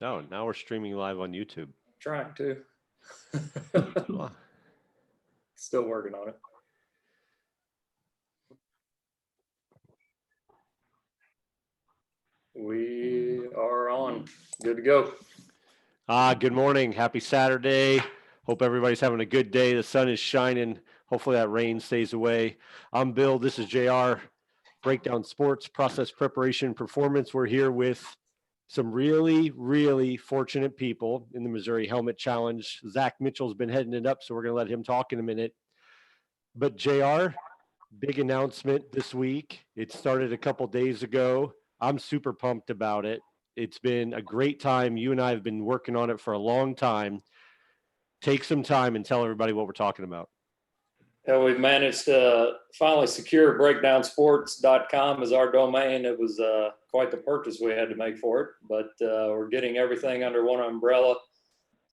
No, now we're streaming live on YouTube. Trying to. Well, Still working on it. We are on. Good to go. good morning. Happy Saturday. Hope everybody's having a good day. The sun is shining. Hopefully that rain stays away. I'm Bill. This is JR. Breakdown Sports, Process Preparation, Performance. We're here with some really, really fortunate people in the Missouri Helmet Challenge. Zach Mitchell's been heading it up, so we're going to let him talk in a minute. But JR, big announcement this week. It started a couple days ago. I'm super pumped about it. It's been a great time. You and I have been working on it for a long time. Take some time and tell everybody what we're talking about. Yeah, we've managed to finally secure breakdownsports.com as our domain. It was quite the purchase we had to make for it, but we're getting everything under one umbrella,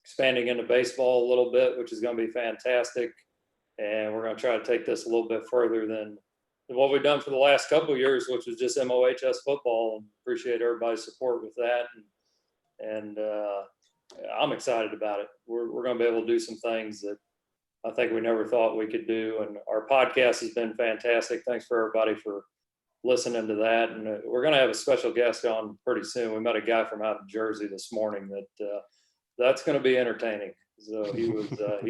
expanding into baseball a little bit, which is going to be fantastic. And we're going to try to take this a little bit further than what we've done for the last couple of years, which was just MOHS football. And appreciate everybody's support with that. And I'm excited about it. We're going to be able to do some things that I think we never thought we could do. And our podcast has been fantastic. Thanks for everybody for listening to that. And we're going to have a special guest on pretty soon. We met a guy from out of Jersey this morning that's going to be entertaining. So he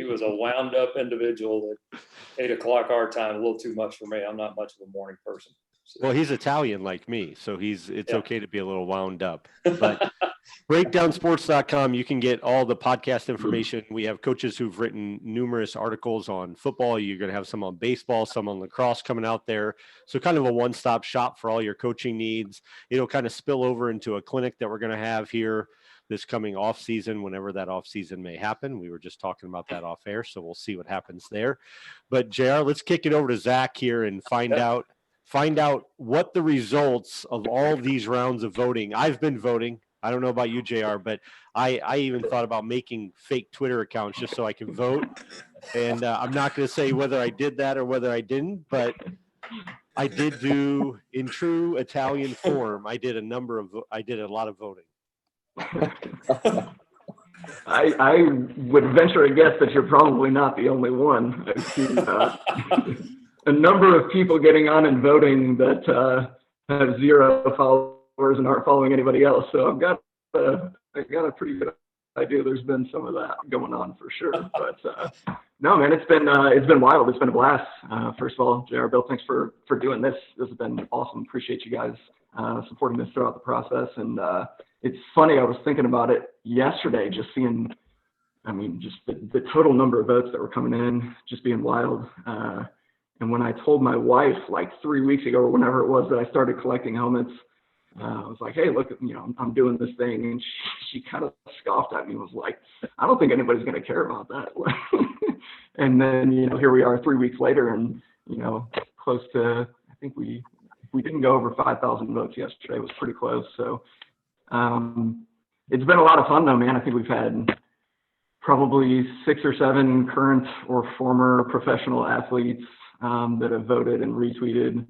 was a wound up individual at 8 o'clock our time, a little too much for me. I'm not much of a morning person. So. Well, he's Italian like me, so it's okay to be a little wound up. But breakdownsports.com, you can get all the podcast information. We have coaches who've written numerous articles on football. You're going to have some on baseball, some on lacrosse coming out there. So kind of a one-stop shop for all your coaching needs. It'll kind of spill over into a clinic that we're going to have here this coming off season, whenever that off season may happen. We were just talking about that off air, so we'll see what happens there. But JR, let's kick it over to Zach here and find out what the results of all of these rounds of voting. I've been voting. I don't know about you, JR, but I even thought about making fake Twitter accounts just so I can vote. And I'm not going to say whether I did that or whether I didn't, but I did do, in true Italian form, I did a lot of voting. I would venture to guess that you're probably not the only one. I've seen a number of people getting on and voting that have 0 followers and aren't following anybody else. So I've got a pretty good idea. There's been some of that going on for sure. But no, man, it's been wild. It's been a blast. First of all, JR, Bill, thanks for doing this. This has been awesome. Appreciate you guys supporting this throughout the process. And it's funny, I was thinking about it yesterday, just seeing, just the total number of votes that were coming in, just being wild. And when I told my wife like 3 weeks ago or whenever it was that I started collecting helmets, I was like, hey, look, I'm doing this thing. And she kind of scoffed at me and was like, I don't think anybody's going to care about that. And then, here we are 3 weeks later and, close to, I think we didn't go over 5,000 votes yesterday. It was pretty close. So it's been a lot of fun though, man. I think we've had probably 6 or 7 current or former professional athletes that have voted and retweeted.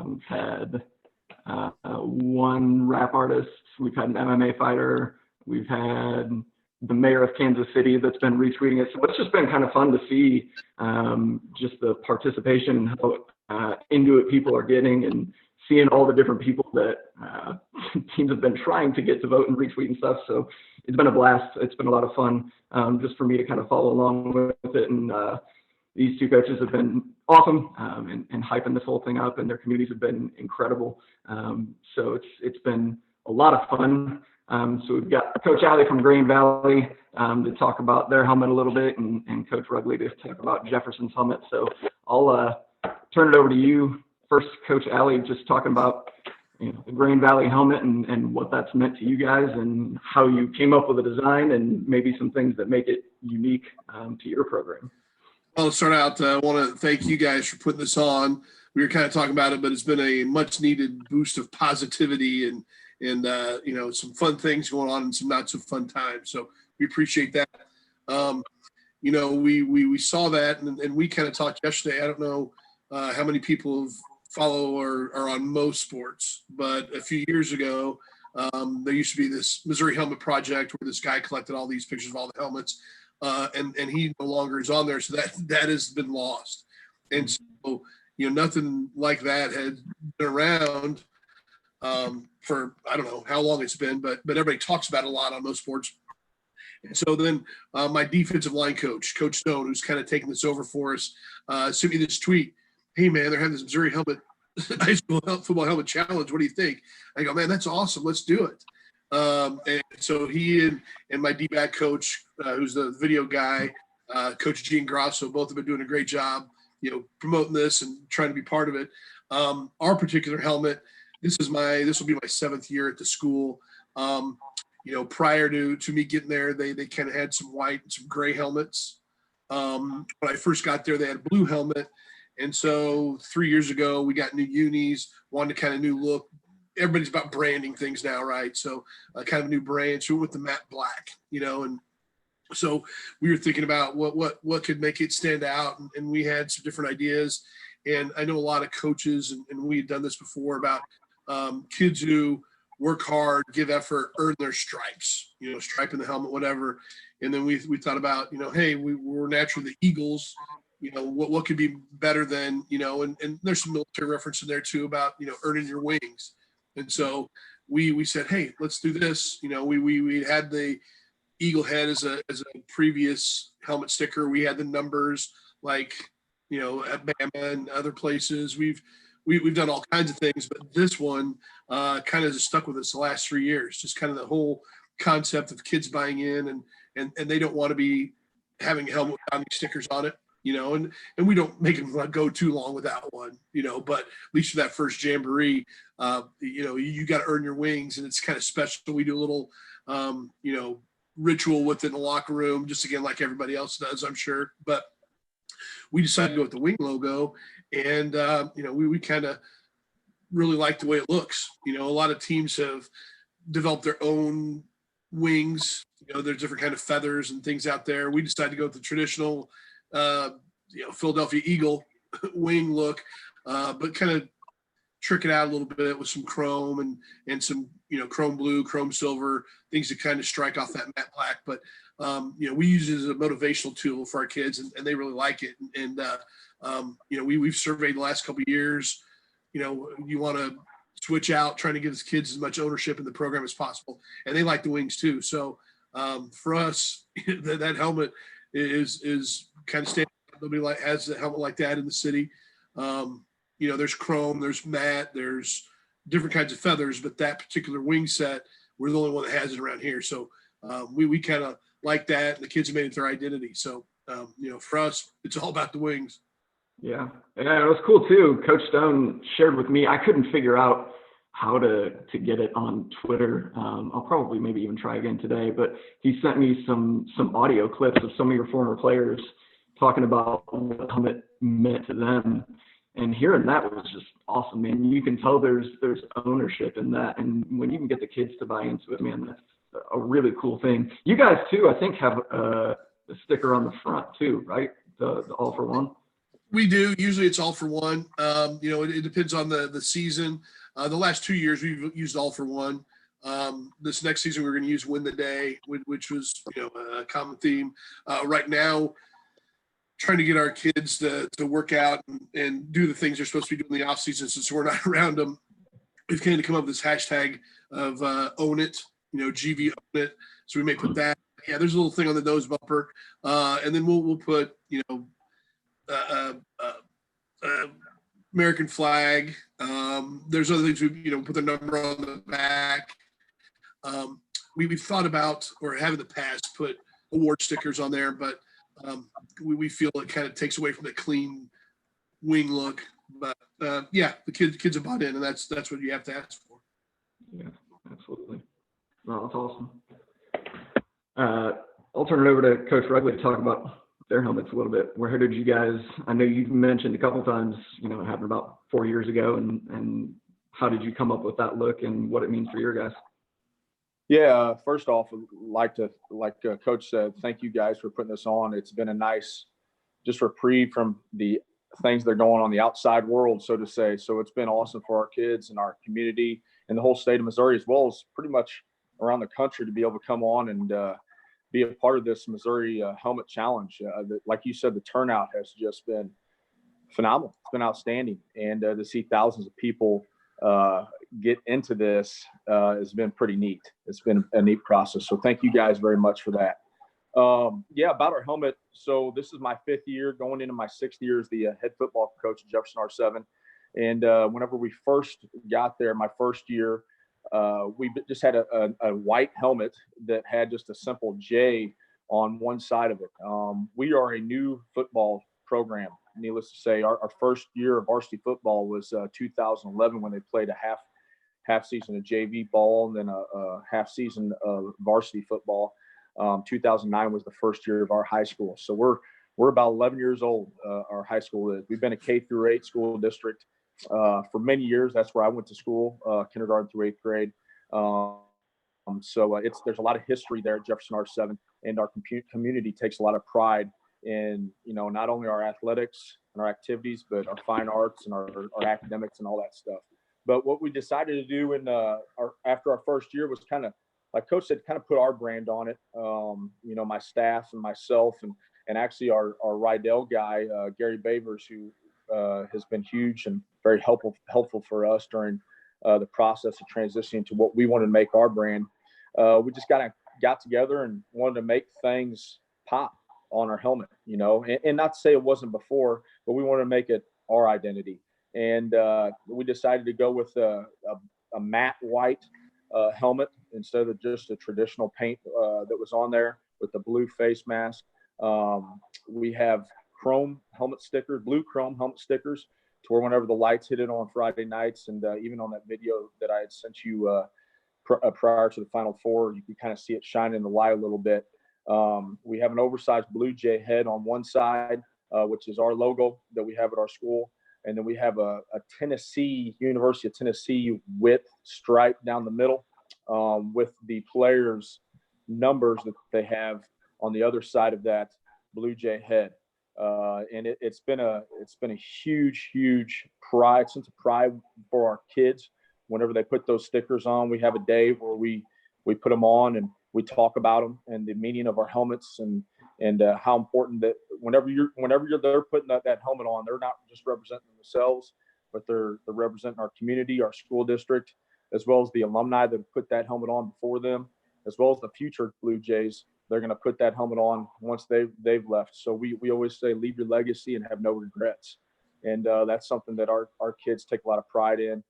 We've had 1 rap artist. We've had an MMA fighter. We've had the mayor of Kansas City that's been retweeting it. So it's just been kind of fun to see just the participation, how into it people are getting, and seeing all the different people that teams have been trying to get to vote and retweet and stuff. So it's been a blast. It's been a lot of fun just for me to kind of follow along with it. And these 2 coaches have been awesome and hyping this whole thing up, and their communities have been incredible. So it's been a lot of fun. So we've got Coach Alley from Green Valley to talk about their helmet a little bit, and Coach Rugley to talk about Jefferson's helmet. So I'll turn it over to you first, Coach Alley, just talking about the Green Valley helmet and what that's meant to you guys and how you came up with the design and maybe some things that make it unique to your program. Well, to start out, I want to thank you guys for putting this on. We were kind of talking about it, but it's been a much needed boost of positivity and some fun things going on and some not so fun times. So we appreciate that. We saw that and we kind of talked yesterday. I don't know how many people follow or are on Mo Sports, but a few years ago, There used to be this Missouri Helmet Project where this guy collected all these pictures of all the helmets, and he no longer is on there, so that has been lost. And so, nothing like that had been around for I don't know how long it's been, but everybody talks about it a lot on most sports. And so then my defensive line coach, Coach Stone, who's kind of taking this over for us, sent me this tweet. Hey, man, they're having this Missouri high school football helmet challenge. What do you think? I go, man, that's awesome. Let's do it. And so he and my D-back coach, who's the video guy, Coach Gene Grosso, both have been doing a great job, promoting this and trying to be part of it. Our particular helmet, this will be my 7th year at the school. Prior to me getting there, they kind of had some white and some gray helmets. When I first got there, they had a blue helmet. And so 3 years ago, we got new unis, wanted a kind of new look. Everybody's about branding things now, right? So kind of a new brand. So we went with the matte black, and so we were thinking about what could make it stand out. And we had some different ideas. And I know a lot of coaches, and we had done this before, about kids who work hard, give effort, earn their stripes, striping the helmet, whatever. And then we thought about, hey, we're naturally the Eagles. What could be better than, and there's some military reference in there too about, earning your wings. And so we said, hey, let's do this. We had the eagle head as a previous helmet sticker. We had the numbers like, at Bama and other places. We've done all kinds of things, but this one kind of stuck with us the last 3 years. Just kind of the whole concept of kids buying in and they don't want to be having a helmet without any stickers on it, and we don't make them go too long without one, but at least for that first jamboree, you got to earn your wings, and it's kind of special. We do a little, ritual within the locker room, just again, like everybody else does, I'm sure, but we decided to go with the wing logo. And, we kind of really like the way it looks. A lot of teams have developed their own wings. There's different kind of feathers and things out there. We decided to go with the traditional, Philadelphia Eagle wing look, but kind of trick it out a little bit with some chrome and some, chrome blue, chrome silver, things to kind of strike off that matte black. But, we use it as a motivational tool for our kids, and they really like it. And we've surveyed the last couple of years, you want to switch out, trying to give the kids as much ownership in the program as possible. And they like the wings too. So for us, that helmet is kind of standing. Nobody has a helmet like that in the city. There's chrome, there's matte, there's different kinds of feathers, but that particular wing set, we're the only one that has it around here. So we kind of like that. And the kids have made it their identity. So, for us, it's all about the wings. Yeah, it was cool too. Coach Stone shared with me, I couldn't figure out how to get it on Twitter. I'll probably maybe even try again today, but he sent me some audio clips of some of your former players talking about what the helmet meant to them. And hearing that was just awesome, man. You can tell there's ownership in that. And when you can get the kids to buy into it, man, that's a really cool thing. You guys too, I think, have a sticker on the front too, right? The All for One. We do. Usually it's All for One. It depends on the season. The last 2 years we've used All for One. This next season we're going to use Win the Day, which was a common theme. Right now, trying to get our kids to work out and do the things they're supposed to be doing in the off season, since we're not around them. We've kind of come up with this hashtag of Own It, GV Own It. So we may put that. Yeah, there's a little thing on the nose bumper, and then we'll put American flag. There's other things we put the number on the back. We've thought about, or have in the past, put award stickers on there, but we feel it kind of takes away from the clean wing look. But the kids have bought in, and that's what you have to ask for. Yeah, absolutely. Well, that's awesome. I'll turn it over to Coach Rugley to talk about their helmets a little bit. Where did you guys, I know you've mentioned a couple times, it happened about 4 years ago, and how did you come up with that look and what it means for your guys? Yeah, first off, like Coach said, thank you guys for putting this on. It's been a nice just reprieve from the things that are going on in the outside world, so to say. So it's been awesome for our kids and our community in the whole state of Missouri, as well as pretty much around the country, to be able to come on and be a part of this Missouri Helmet Challenge. Like you said, the turnout has just been phenomenal. It's been outstanding. And to see thousands of people get into this has been pretty neat. It's been a neat process. So thank you guys very much for that. About our helmet. So this is my 5th year, going into my 6th year as the head football coach at Jefferson R7. And whenever we first got there, my first year, we just had a white helmet that had just a simple J on one side of it. We are a new football program. Needless to say, our first year of varsity football was 2011, when they played a half season of JV ball and then a half season of varsity football. 2009 was the first year of our high school. So we're about 11 years old. Our high school is. We've been a K-8 school district for many years. That's where I went to school, kindergarten through 8th grade. There's a lot of history there at Jefferson R7, and our community takes a lot of pride in, not only our athletics and our activities, but our fine arts and our academics and all that stuff. But what we decided to do after our first year was kind of, like Coach said, kind of put our brand on it. My staff and myself, and actually our Rydell guy, Gary Bavers, who has been huge and very helpful for us during the process of transitioning to what we wanted to make our brand. We just got together and wanted to make things pop on our helmet, and not to say it wasn't before, but we wanted to make it our identity. And we decided to go with a matte white helmet instead of just a traditional paint that was on there with the blue face mask. We have chrome helmet stickers, blue chrome helmet stickers, to where whenever the lights hit it on Friday nights, and even on that video that I had sent you prior to the Final Four, you can kind of see it shine in the light a little bit. We have an oversized Blue Jay head on one side, which is our logo that we have at our school. And then we have a University of Tennessee width stripe down the middle, with the players' numbers that they have on the other side of that Blue Jay head. And it's been a huge sense of pride for our kids. Whenever they put those stickers on, we have a day where we put them on and we talk about them and the meaning of our helmets and how important that whenever you're there putting that helmet on, they're not just representing themselves, but they're representing our community, our school district, as well as the alumni that put that helmet on before them, as well as the future Blue Jays. They're going to put that helmet on once they've left. So we always say, leave your legacy and have no regrets. And that's something that our kids take a lot of pride in.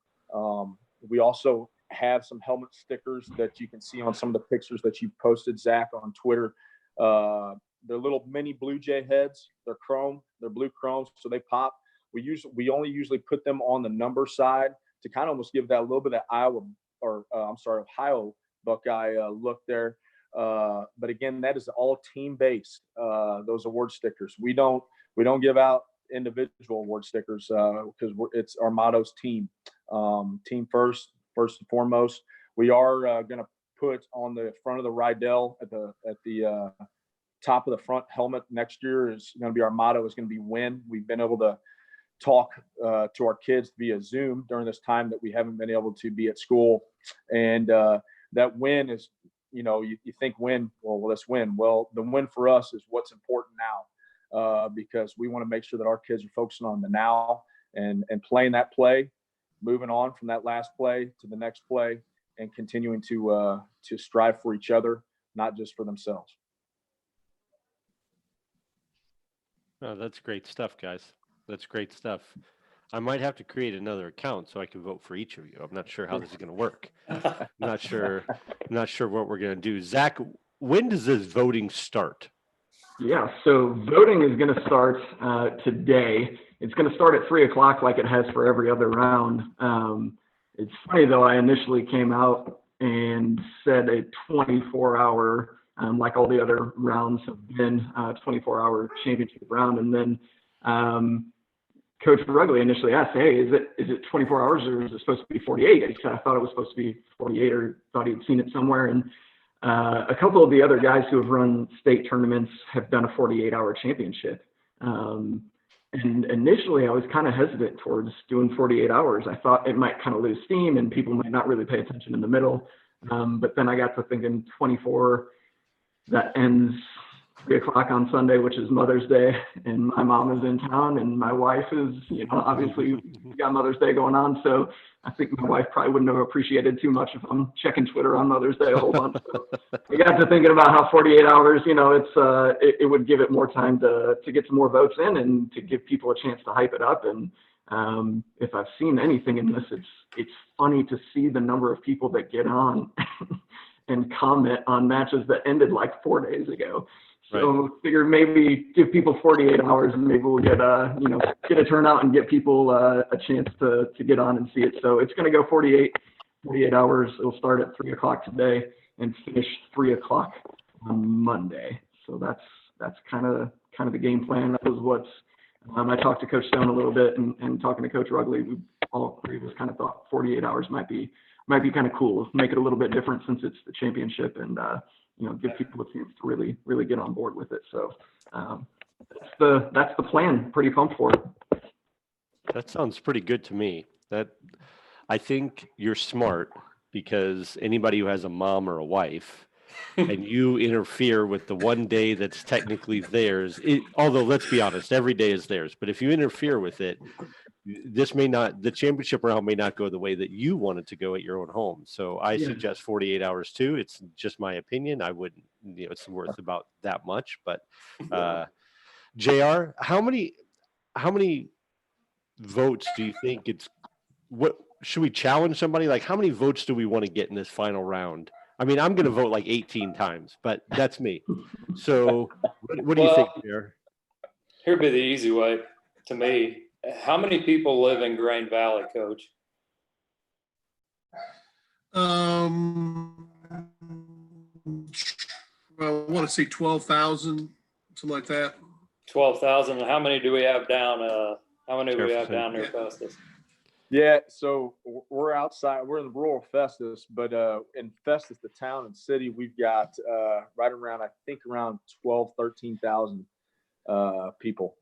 We also have some helmet stickers that you can see on some of the pictures that you posted, Zach, on Twitter. They're little mini Blue Jay heads. They're chrome. They're blue chrome, so they pop. We only usually put them on the number side to kind of almost give that a little bit of Ohio Buckeye look there. But again, that is all team based. Those award stickers. We don't give out individual award stickers because it's our motto's team. Team first and foremost. We are going to put on the front of the Rydell at the top of the front helmet next year is going to be, our motto is going to be win. We've been able to talk to our kids via Zoom during this time that we haven't been able to be at school. And that win is, you think win, well, let's win. Well, the win for us is what's important now, because we want to make sure that our kids are focusing on the now and playing that play, moving on from that last play to the next play, and continuing to strive for each other, not just for themselves. Oh, that's great stuff, guys. That's great stuff. I might have to create another account so I can vote for each of you. I'm not sure how this is going to work. I'm not sure what we're going to do. Zach, when does this voting start? Yeah, so voting is going to start today. It's going to start at 3:00 like it has for every other round. It's funny, though, I initially came out and said a 24-hour, like all the other rounds have been, 24-hour championship round. And then Coach Rugley initially asked, hey, is it 24 hours or is it supposed to be 48? I thought it was supposed to be 48 or thought he'd seen it somewhere. And a couple of the other guys who have run state tournaments have done a 48-hour championship. And initially, I was kind of hesitant towards doing 48 hours. I thought it might kind of lose steam and people might not really pay attention in the middle. But then I got to thinking 24, that ends 3:00 on Sunday, which is Mother's Day, and my mom is in town, and my wife is, obviously we got Mother's Day going on. So I think my wife probably wouldn't have appreciated too much if I'm checking Twitter on Mother's Day a whole bunch. So I got to thinking about how 48 hours, it would give it more time to get some more votes in and to give people a chance to hype it up. And if I've seen anything in this, it's funny to see the number of people that get on and comment on matches that ended like 4 days ago. So figure maybe give people 48 hours and maybe we'll get get a turnout and get people a chance to get on and see it. So it's going to go 48 hours. It'll start at 3:00 today and finish 3:00 on Monday. So that's kind of the game plan. That was what's I talked to Coach Stone a little bit and talking to Coach Rugley. We all three of us kind of thought 48 hours might be kind of cool. Make it a little bit different since it's the championship and give people a chance to really get on board with it. So that's the plan. Pretty pumped for it. That sounds pretty good to me. I think you're smart because anybody who has a mom or a wife and you interfere with the one day that's technically theirs, although let's be honest, every day is theirs, but if you interfere with it, the championship round may not go the way that you want it to go at your own home. So I suggest 48 hours too. It's just my opinion. I wouldn't, it's worth about that much, but JR, how many votes do you think what should we challenge somebody? Like how many votes do we want to get in this final round? I mean, I'm going to vote like 18 times, but that's me. So what do you think, JR? Here'd be the easy way to me. How many people live in Grain Valley, Coach? I want to say 12,000, something like that. 12,000. How many do we have down? How many do we have down near Festus? Yeah, so we're outside. We're in the rural Festus, but in Festus, the town and city, we've got right around, I think, around 13,000 people.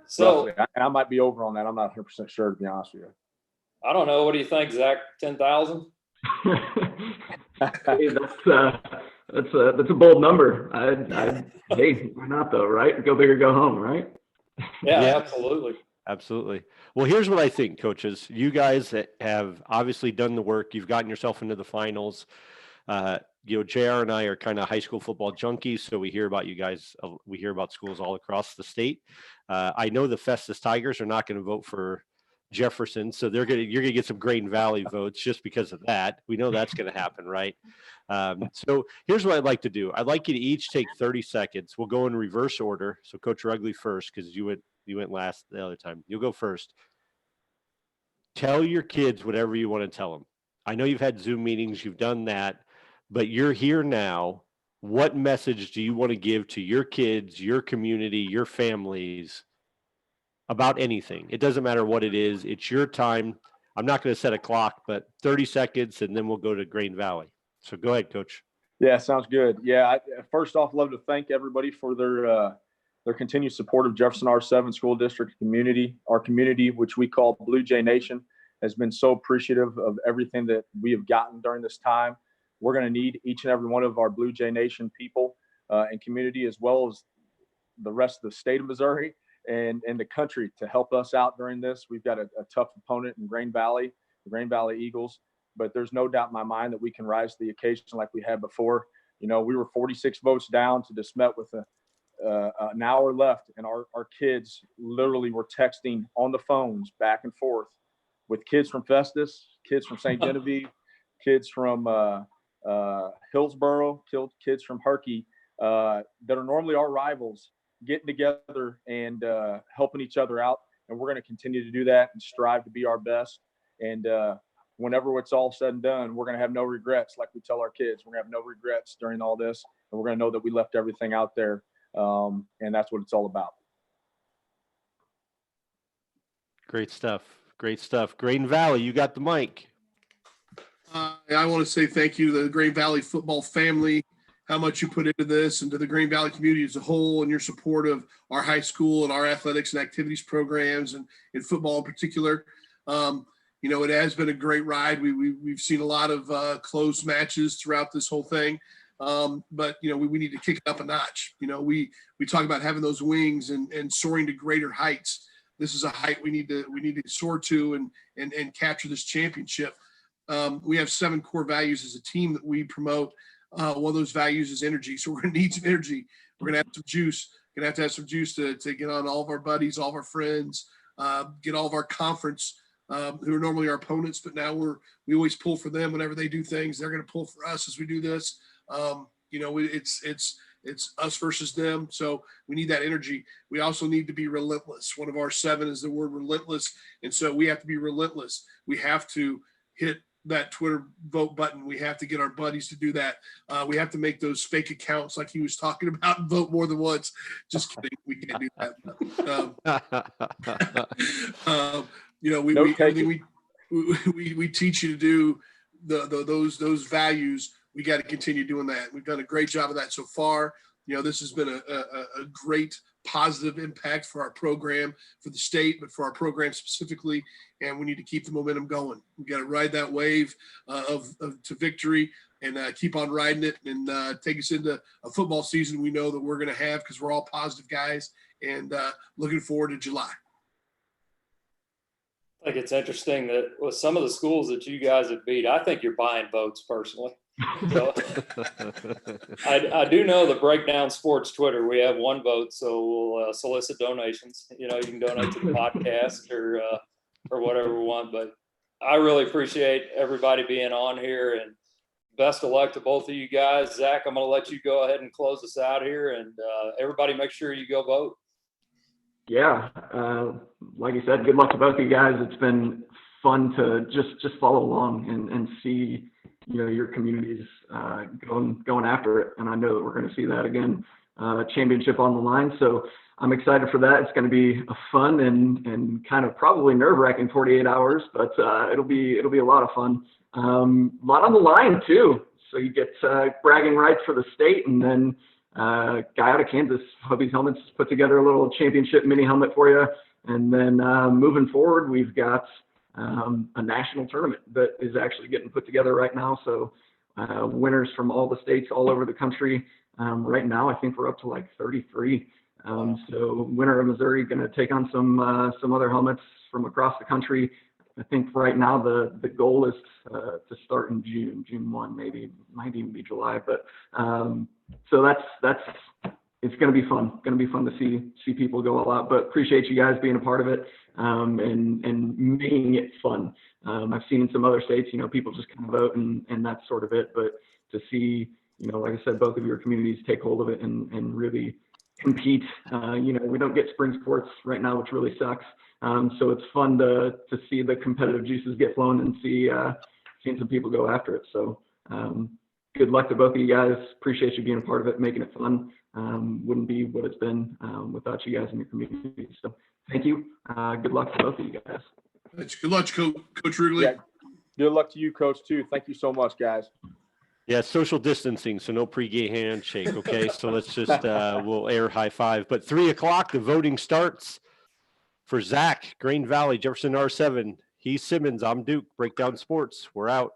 So roughly. I might be over on that. I'm not 100% sure, to be honest with you. I don't know. What do you think, Zach? 10,000? Hey, that's a bold number. Hey, why not though, right? Go big or go home, right? Yeah, absolutely. Absolutely. Well, here's what I think, coaches. You guys have obviously done the work. You've gotten yourself into the finals. JR and I are kind of high school football junkies, so we hear about you guys. We hear about schools all across the state. I know the Festus Tigers are not going to vote for Jefferson, so you're going to get some Grain Valley votes just because of that. We know that's going to happen, right? So here's what I'd like to do. I'd like you to each take 30 seconds. We'll go in reverse order. So Coach Rugley first, because you went last the other time. You'll go first. Tell your kids whatever you want to tell them. I know you've had Zoom meetings, you've done that, but you're here now. What message do you want to give to your kids, your community, your families about anything? It doesn't matter what it is. It's your time. I'm not going to set a clock, but 30 seconds, and then we'll go to Grain Valley. So go ahead, Coach. Yeah, sounds good. Yeah, first off, love to thank everybody for their continued support of Jefferson R7 School District community. Our community, which we call Blue Jay Nation, has been so appreciative of everything that we have gotten during this time. We're going to need each and every one of our Blue Jay Nation people and community, as well as the rest of the state of Missouri and the country, to help us out during this. We've got a tough opponent in Grain Valley, the Grain Valley Eagles, but there's no doubt in my mind that we can rise to the occasion like we had before. We were 46 votes down to just met with an hour left, and our kids literally were texting on the phones back and forth with kids from Festus, kids from St. Genevieve, kids from Hillsboro, kids from Harkey that are normally our rivals, getting together and helping each other out. And we're going to continue to do that and strive to be our best. And whenever it's all said and done, we're going to have no regrets. Like we tell our kids, we're going to have no regrets during all this. And we're going to know that we left everything out there. And that's what it's all about. Great stuff. Great stuff. Grain Valley, you got the mic. I want to say thank you to the Grain Valley football family, how much you put into this and to the Green Valley community as a whole and your support of our high school and our athletics and activities programs and in football in particular. You know, it has been a great ride. We've seen a lot of close matches throughout this whole thing. But, you know, we need to kick it up a notch. You know, we talk about having those wings and soaring to greater heights. This is a height we need to soar to and capture this championship. We have 7 core values as a team that we promote. One of those values is energy. So we're going to need some energy. We're going to have some juice. Going to have to have some juice to get on all of our buddies, all of our friends, get all of our conference who are normally our opponents. But now we always pull for them whenever they do things. They're going to pull for us as we do this. You know, it's us versus them. So we need that energy. We also need to be relentless. One of our 7 is the word relentless. And so we have to be relentless. We have to hit that Twitter vote button. We have to get our buddies to do that. We have to make those fake accounts like he was talking about and vote more than once. Just kidding. We can't do that. You know, we teach you to do those values. We got to continue doing that. We've done a great job of that so far. You know, this has been a great positive impact for our program, for the state, but for our program specifically. And we need to keep the momentum going. We got to ride that wave to victory and keep on riding it and take us into a football season we know that we're going to have because we're all positive guys and looking forward to July. I think it's interesting that with some of the schools that you guys have beat, I think you're buying votes personally. So I do know the Breakdown Sports Twitter. We have 1 vote, so we'll solicit donations. You know, you can donate to the podcast or whatever we want. But I really appreciate everybody being on here, and best of luck to both of you guys. Zach, I'm going to let you go ahead and close us out here, and everybody make sure you go vote. Yeah, like you said, good luck to both of you guys. It's been fun to just follow along and see, you know, your communities going after it. And I know that we're going to see that again, championship on the line. So I'm excited for that. It's going to be a fun and kind of probably nerve-wracking 48 hours, but it'll be a lot of fun. A lot on the line too. So you get bragging rights for the state, and then guy out of Kansas, Hubby's Helmets, put together a little championship mini helmet for you. And then moving forward, we've got a national tournament that is actually getting put together right now. So winners from all the states all over the country. Right now, I think we're up to like 33. So winner of Missouri going to take on some other helmets from across the country. I think right now the goal is to start in June 1, maybe might even be July. But so that's it's going to be fun. Going to be fun to see people go all out. But appreciate you guys being a part of it and making it fun. I've seen in some other states, you know, people just kind of vote and that's sort of it. But to see, you know, like I said, both of your communities take hold of it and really compete. You know, we don't get spring sports right now, which really sucks. So it's fun to see the competitive juices get flowing and seeing some people go after it. So good luck to both of you guys. Appreciate you being a part of it, making it fun. Wouldn't be what it's been without you guys and your community. So thank you. Good luck to both of you guys. Good luck, Coach Wrigley. Yeah. Good luck to you, Coach, too. Thank you so much, guys. Yeah, social distancing, so no pre-game handshake, okay? So let's just, we'll air high five. But 3 o'clock, the voting starts for Zach, Green Valley, Jefferson R7. He's Simmons, I'm Duke, Breakdown Sports. We're out.